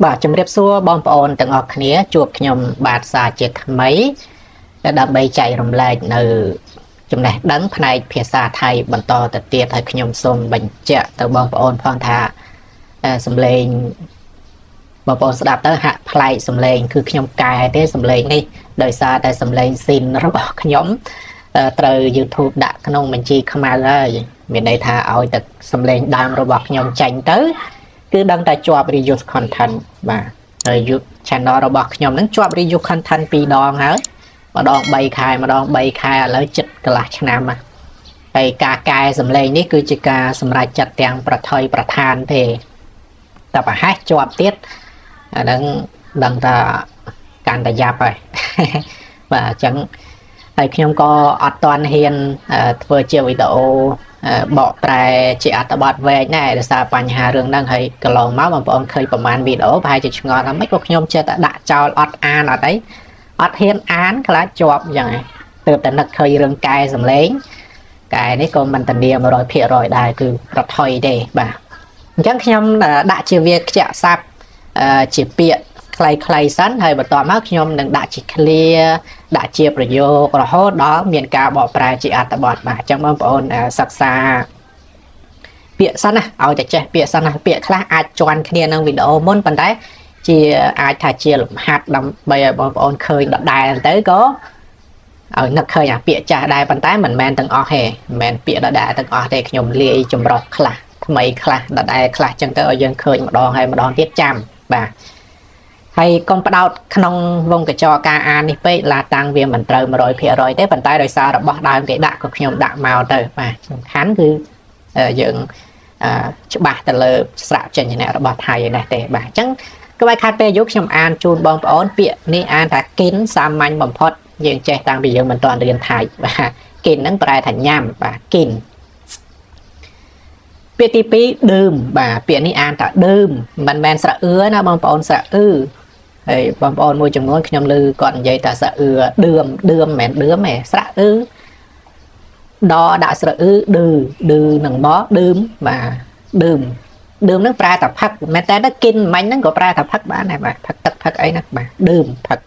បាទជំរាបសួរបងប្អូនទាំងអស់គ្នាជួបខ្ញុំបាទសាជាថ្មីដើម្បីចែករំលែកនៅចំណេះដឹងផ្នែកភាសាថៃបន្តទៅទៀតហើយខ្ញុំសូមបញ្ជាក់ទៅបងប្អូនផងថាសំឡេងបងប្អូនស្ដាប់ទៅហាក់ប្លែកសំឡេងគឺខ្ញុំកែទេសំឡេងនេះដោយសារតែសំឡេងស៊ីនរបស់ខ្ញុំត្រូវ YouTube ដាក់ក្នុងបញ្ជីខ្មៅហើយមានន័យថាឲ្យតែសំឡេងដើមរបស់ខ្ញុំចាញ់ទៅគឺដឹងតែជាប់ reuse content បាទហើយ YouTube channel របស់ខ្ញុំហ្នឹងជាប់ reuse content 2 ដងហើយម្ដង3 ខែឥឡូវចិត្តកន្លះឆ្នាំហើយការកែសំឡេងនេះគឺជាការសម្រេចចិត្តទាំងប្រថុយប្រឋានទេតែប្រហែលជាប់ទៀតអាហ្នឹងដឹងថាកាន់តែយ៉ាប់ហើយបាទអញ្ចឹងហើយខ្ញុំក៏អត់ទាន់ហ៊ានធ្វើជាវីដេអូបកប្រែជាអត្ថបទវែងដែរដោយសារបញ្ហារឿងហ្នឹងហើយកន្លងមកបងប្អូនឃើញប្រហែលវីដេអូប្រហែលជាឆ្ងល់ថាម៉េចក៏ខ្ញុំចេះតែដាក់ចោលអត់អានអត់អីអត់ហ៊ានអានខ្លាចជាប់អញ្ចឹងទើបតែនឹកឃើញរឿងកែសំឡេងកែនេះក៏មិនធានា 100% ដែរគឺប្រថុយទេបាទអញ្ចឹងខ្ញុំដាក់ជាវាខ្ជាក់ស័ព្ទជាពាក្យខ្លីៗសិនហើយបន្តមកខ្ញុំនឹងដាក់ជា clear ដាក់ជាប្រយោគរហូតដល់មានការបកប្រែជាអត្ថបទបាទអញ្ចឹងបងប្អូនសិក្សាពាក្យសិនណាឲ្យតែចេះពាក្យសិនណាពាក្យខ្លះអាចជន់គ្នានឹងវីដេអូមុនប៉ុន្តែជាអាចថាជាលំហាត់ដើម្បីឲ្យបងប្អូនឃើញដដែលទៅក៏ឲ្យនឹកឃើញអាពាក្យចាស់ដែរប៉ុន្តែមិនមែនទាំងអស់ទេមិនមែនពាក្យដដែលទាំងអស់ទេខ្ញុំលាយចម្រុះខ្លះថ្មីខ្លះដដែលខ្លះអញ្ចឹងទៅឲ្យយើងឃើញម្ដងហើយម្ដងទៀតចាំបាទហើយកុំផ្ដោតក្នុងវងកញ្ចក់ការអាននេះពេកឡាតាំងវាមិនត្រូវ 100% ទេប៉ុន្តែដោយសាររបស់ដើមគេដាក់ក៏ខ្ញុំដាក់មកទៅបាទសំខាន់គឺយើងច្បាស់ទៅលើស្រៈចេញនៈរបស់ថៃនេះទេបាទអញ្ចឹងក្បែរខាត់ពេលយប់ខ្ញុំអានជូនបងប្អូនពាក្យនេះអានថាគិនសាមញ្ញបំផុតយើងចេះតាំងពីយើងមិនទាន់រៀនថៃបាទគិនហ្នឹងប្រែថាញ៉ាំបាទគិនពាក្យទី2ដើមបាទពាក្យនេះអានថាដើមមិនមែនស្រៈអឿណាបងប្អូនស្រៈអឺហើយបងប្អូនមួយចំនួនខ្ញុំឮគាត់និយាយថាស្រៈអឿឌឿមមិនមែនឌឿមទេស្រៈអឺដដាក់ស្រៈអឺឌឺនឹងមកឌឿមបាទឌឿមហ្នឹងប្រែថាផឹកមែនតែទៅกินមិញហ្នឹងក៏ប្រែថាផឹកបានដែរបាទផឹកទឹកផឹកអីណាបាទឌឿមផឹក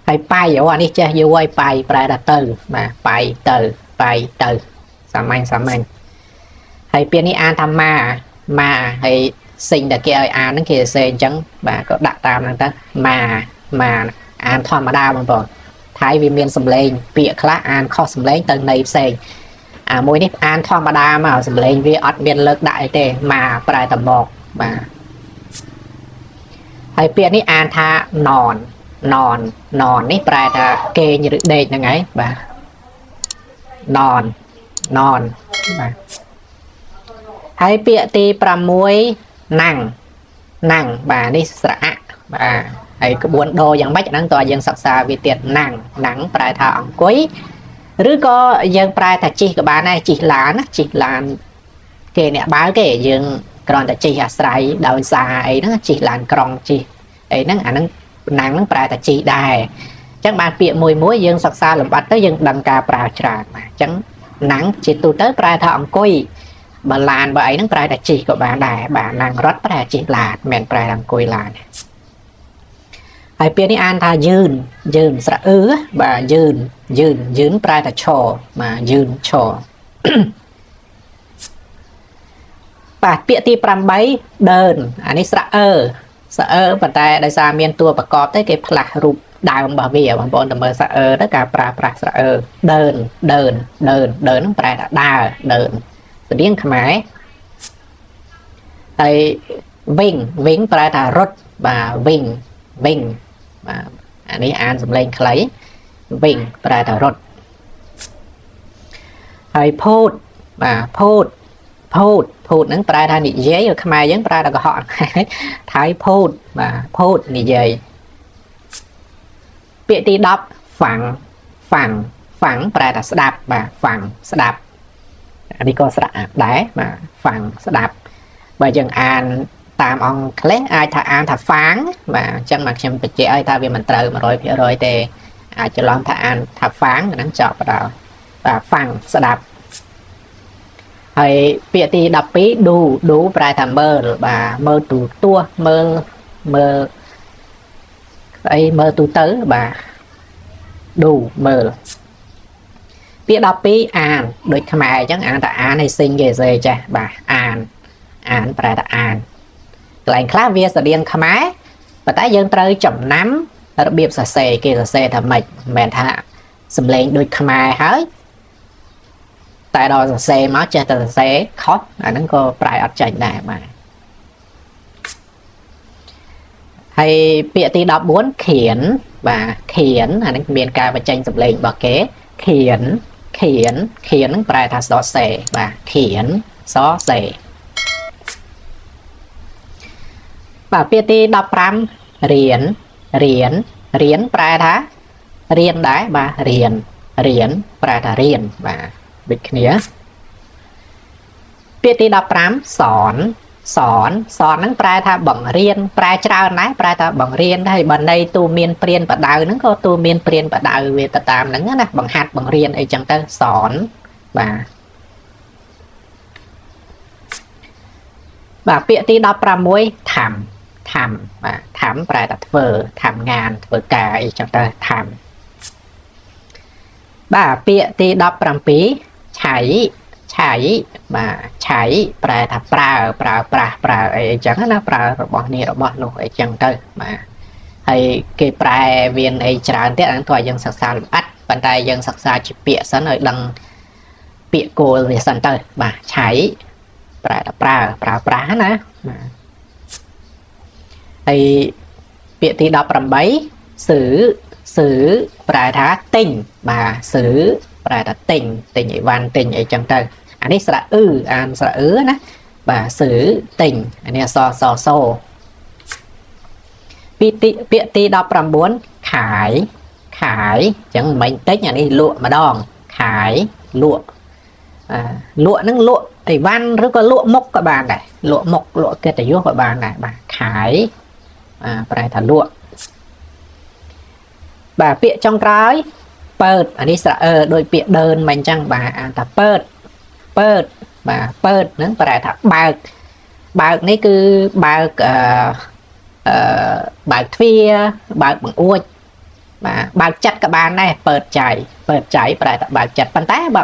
ហើយបាយអានេះចេះយូរហើយបាយប្រែថាទៅបាទបាយទៅសាមញ្ញហើយពាក្យនេះអានថាម៉ាហើយសេញតែគេឲ្យអានហ្នឹងគេសរសេរអញ្ចឹងបាទក៏ដាក់តាមហ្នឹងទៅម៉ាអានធម្មតាបងប្អូនថៃវាមានសម្លេងពាក្យខ្លះអានខុសសម្លេងទៅន័យផ្សេងមួយនេះអានធម្មតាមកសម្លេងវាអត់មានលើកដាក់អីទេម៉ាប្រែតែមកបាទហើយពាក្យនេះអានថានននេះប្រែថាគេងឬដេកហ្នឹងឯងបាទននបាទហើយពាក្យទី6ណាំងបាទនេះស្រៈបាទហើយក្បួនដោយ៉ាងម៉េចហ្នឹងតើយើងសិក្សាវាទៀតណាំងប្រែថាអង្គុយឬក៏យើងប្រែថាជិះក៏បានដែរជិះឡានគេអ្នកបើគេយើងគ្រាន់តែជិះអាស្រ័យដោយសារអីហ្នឹងជិះឡានក្រុងជិះអីហ្នឹងអាហ្នឹងណាំងហ្នឹងប្រែថាជិះដែរអញ្ចឹងបានពាក្យមួយយើងសិក្សាលម្អិតទៅយើងដឹងការប្រើច្រើនបាទអញ្ចឹងណាំងជាទូទៅប្រែថាអង្គុយបើឡានបើអីហ្នឹងប្រែថាជិះក៏បានដែរបាទណាំងរត់ប្រែជិះឡានមិនប្រែថាអង្គុយឡានហើយពាក្យនេះអានថាយឺនស្រៈអឺបាទយឺនប្រែថាឈរបាទយឺនឈរបាទពាក្យទី8ដើនអានេះស្រៈអឺប៉ុន្តែដោយសារមានតួប្រកបទៅគេផ្លាស់រូបដើមរបស់វាបងប្អូនទៅមើលស្រៈអឺទៅការប្រើប្រាស់ស្រៈអឺដើនហ្នឹងប្រែថាដើរដើនស្តៀងខ្មែរហើយវិញប្រែថារត់បាទវិញបាទអានេះអានសំឡេងខ្លីវិញប្រែថារត់ហើយភូតបាទភូតហ្នឹងប្រែថានិយាយខ្មែរយើងប្រែថាកុហកថៃភូតបាទភូតនិយាយពាក្យទី10ហ្វាំងប្រែថាស្ដាប់បាទហ្វាំងស្ដាប់អានេះក៏ស្រៈដែរបាទហ្វាំងស្ដាប់បើយើងអានតាមអង់គ្លេសអាចថាអានថាហ្វាងបាទអញ្ចឹងមកខ្ញុំបញ្ជាក់ឲ្យថាវាមិនត្រូវ 100% ទេអាចច្រឡំថាអានថាហ្វាងហ្នឹងចប់បណ្ដោយបាទហ្វាំងស្ដាប់ហ ហើយពាក្យទី12 ឌូប្រែថាមើលបាទមើលទូទួមើលអីមើលទូទៅបាទឌូមើលពាក្យ12អានដូចខ្មែរអញ្ចឹងអានថាអានឲ្យសិញគេសេចាស់បាទអានប្រែថាអានកន្លែងខ្លះវាស្តៀងខ្មែរប៉ុន្តែយើងត្រូវចំណាំរបៀបសរសេរគេសរសេរថាម៉េចមិនមែនថាសំឡេងដូចខ្មែរហើយតែដល់សរសេរមកចេះតែសរសេរខុសអាហ្នឹងក៏ប្រែអត់ចាញ់ដែរបាទហើយពាក្យទី14ខៀនបាទខៀនអានេះមានការបញ្ចេញសំឡេងរបស់គេខៀនហ្នឹងប្រែថាសរសេរបាទខៀនសរសេរបាទពាក្យទី15រៀនប្រែថារៀនដែរបាទរៀនប្រែថារៀនបាទដូចគ្នាពាក្យទី15សនហ្នឹងប្រែថាបង្រៀនប្រែច្រើនដែរប្រែថាបង្រៀនហើយបើន័យទូមានព្រានបដៅហ្នឹងក៏ទូមានព្រានបដៅវាទៅតាមហ្នឹងណាបង្ហាត់បង្រៀនអីចឹងទៅសនបាទពាក្យទី16ថាំបាទថាំប្រែថាធ្វើថាំងานធ្វើការអីចឹងទៅថាំបាទពាក្យទី17ឆៃបាទឆៃប្រែថាប្រើប្រាស់ប្រើអីចឹងណាប្រើរបស់នេះរបស់នោះអីចឹងទៅបាទហើយគេប្រែវាអីច្រើនទៀតអានឹងតើយើងសិក្សាលម្អិតប៉ុន្តែយើងសិក្សាជាពាក្យសិនឲ្យដឹងពាក្យគោលវាសិនទៅបាទឆៃប្រែថាប្រើប្រាស់ណាបាទហើយពាក្យទី18សឺប្រែថាទិញបាទសឺប្រែថាទិញអីវ៉ាន់ទិញអីចឹងទៅអានេះស្រៈអានស្រៈណាបាទសឺទិញអានេះសពាក្យទី19ខាយអញ្ចឹងមិនតិចអានេះលក់ម្ដងខាយលក់ហ្នឹងលក់អីវ៉ាន់ឬក៏លក់មុខក៏បានដែរលក់មុខលក់កិត្តិយសក៏បានដែរបាទខាយប្រែថាលក់បាទពាក្យចុងក្រោយពើតអានេះស្រៈដោយពាក្យដើនមិនអញ្ចឹងបាទអានថាពើតបាទពើតហ្នឹងប្រែថាបើកនេះគឺបើកទ្វារបើកបង្អួចបាទបើកចិត្តក៏បានដែរពើតចៃប្រែថាបើកចិត្តប៉ុន្តែបើ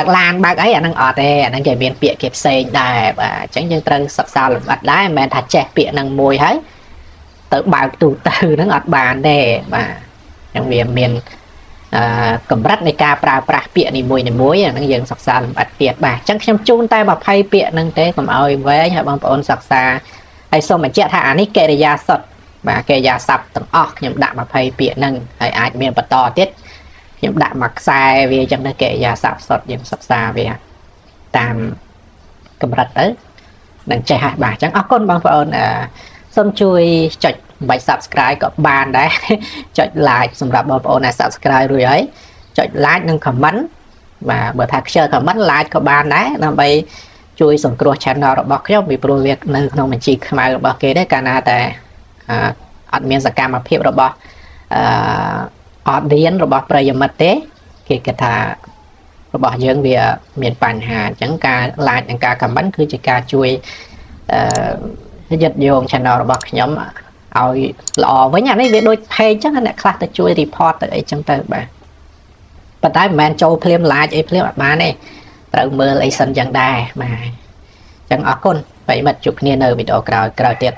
កឡានបើកអីអាហ្នឹងអត់ទេអាហ្នឹងគេមានពាក្យគេផ្សេងដែរបាទអញ្ចឹងយើងត្រូវសិក្សាលម្អិតដែរមិនមែនថាចេះពាក្យហ្នឹងមួយហើយទៅបើកទូទៅហ្នឹងអត់បានទេបាទអញ្ចឹងវាមានកម្រិតនៃការប្រើប្រាស់ពាក្យនីមួយអាហ្នឹងយើងសិក្សាលម្អិតទៀតបាទអញ្ចឹងខ្ញុំជូនតែ20ពាក្យហ្នឹងទេកុំឲ្យវែងហើយបងប្អូនសិក្សាហើយសូមបញ្ជាក់ថាអានេះកិរិយាសព្ទបាទកិរិយាសព្ទទាំងអស់ខ្ញុំដាក់20ពាក្យហ្នឹងហើយអាចមានបន្តទៀតខ្ញុំដាក់មួយខ្សែវាអញ្ចឹងទៅកិរិយាសព្ទសុទ្ធយើងសិក្សាវាតាមកម្រិតទៅនឹងចេះហើយបាទអញ្ចឹងអរគុណបងប្អូនសូមជួយចុចបាច់ Subscribe ក៏បានដែរចុច Like សម្រាប់បងប្អូនដែល Subscribe រួចហើយចុច Like និង Comment បាទបើថាខ្ជិល Comment Like ក៏បានដែរដើម្បីជួយសង្គ្រោះ Channel របស់ខ្ញុំពីព្រោះវានៅក្នុងបញ្ជីខ្មៅរបស់គេដែរកាលណាតែអត់មានសកម្មភាពរបស់audience របស់ប្រិយមិត្តទេគេគិតថារបស់យើងវាមានបញ្ហាអញ្ចឹងការ Like និងការ Comment គឺជាការជួយយឹតយង channel របស់ខ្ញុំឲ្យល្អវិញអានេះវាដូច page អញ្ចឹងអ្នកខ្លះទៅជួយ report ទៅអីចឹងទៅបាទប៉ុន្តែមិនមែនចូលភ្លាម like អីភ្លាមអត់បានទេត្រូវមើលអីសិនចឹងដែរបាទអញ្ចឹងអរគុណប្រិយមិត្តជួបគ្នានៅវីដេអូក្រោយទៀត